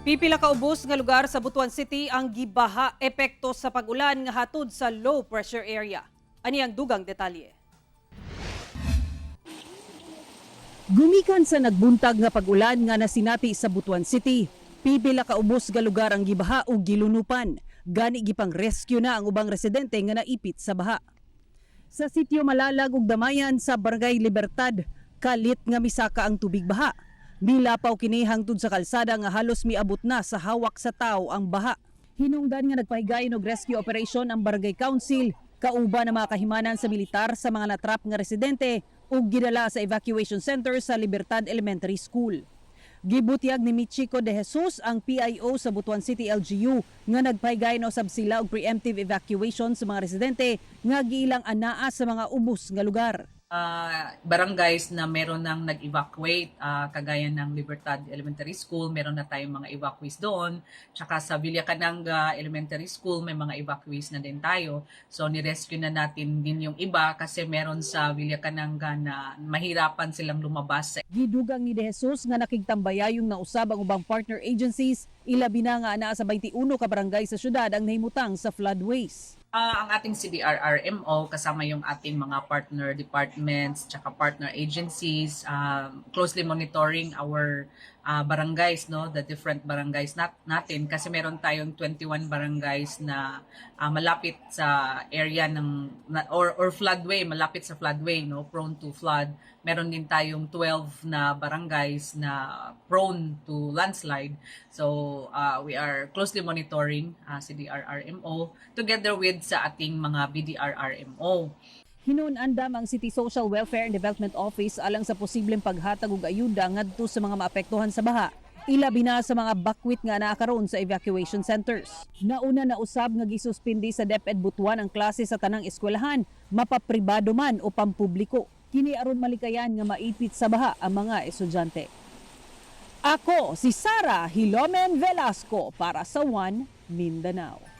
Pipila ka ubos nga lugar sa Butuan City ang gibaha epekto sa pag-ulan nga hatod sa low pressure area. Ani ang dugang detalye. Gumikan sa nagbuntag nga pag-ulan nga nasinati sa Butuan City, pipila ka ubos nga lugar ang gibaha ug gilunupan. Gani gipang rescue na ang ubang residente nga naipit sa baha. Sa sitio Malalag ug Damayan sa Barangay Libertad, kalit nga misaka ang tubig baha. Milapaw kini hangtod sa kalsada nga halos miabot na sa hawak sa tao ang baha. Hinungdan nga nagpahigayon og rescue operation ang Barangay Council, kauban ang mga kahimanan sa militar sa mga natrap nga residente ug gidala sa evacuation center sa Libertad Elementary School. Gibutyag ni Michiko de Jesus ang PIO sa Butuan City LGU nga nagpahigayon usab sila og preemptive evacuation sa mga residente nga giilang anaa sa mga ubos nga lugar. Barangays na meron nang nag-evacuate, kagaya ng Libertad Elementary School, meron na tayong mga evacuees doon. Tsaka sa Villa Cananga Elementary School, may mga evacuees na din tayo. So nirescue na natin din yung iba kasi meron sa Villa Cananga na mahirapan silang lumabas. Gidugang ni De Jesus nga nakigtambaya yung nausab ang ubang partner agencies, ilabi na nga anaa sa 21 ka barangay sa syudad ang nahimutang sa floodways. Ang ating CDRRMO kasama yung ating mga partner departments tsaka partner agencies, closely monitoring our barangays, no, the different barangays natin kasi meron tayong 21 barangays na malapit sa area ng or floodway, malapit sa floodway, no, prone to flood. Meron din tayong 12 na barangays na prone to landslide. So we are closely monitoring CDRRMO together with sa ating mga BDRRMO. Hinuon-andam ang City Social Welfare and Development Office alang sa posibleng paghatag og ayuda ngadto sa mga maapektuhan sa baha. Ilabi na sa mga bakwit nga naa karon sa evacuation centers. Nauna na usab nga gisuspindi sa DepEd Butuan ang klase sa tanang eskwelahan, mapapribado man o pampubliko. Kini aron malikayan nga maipit sa baha ang mga estudyante. Ako si Sara Hilomen Velasco para sa One Mindanao.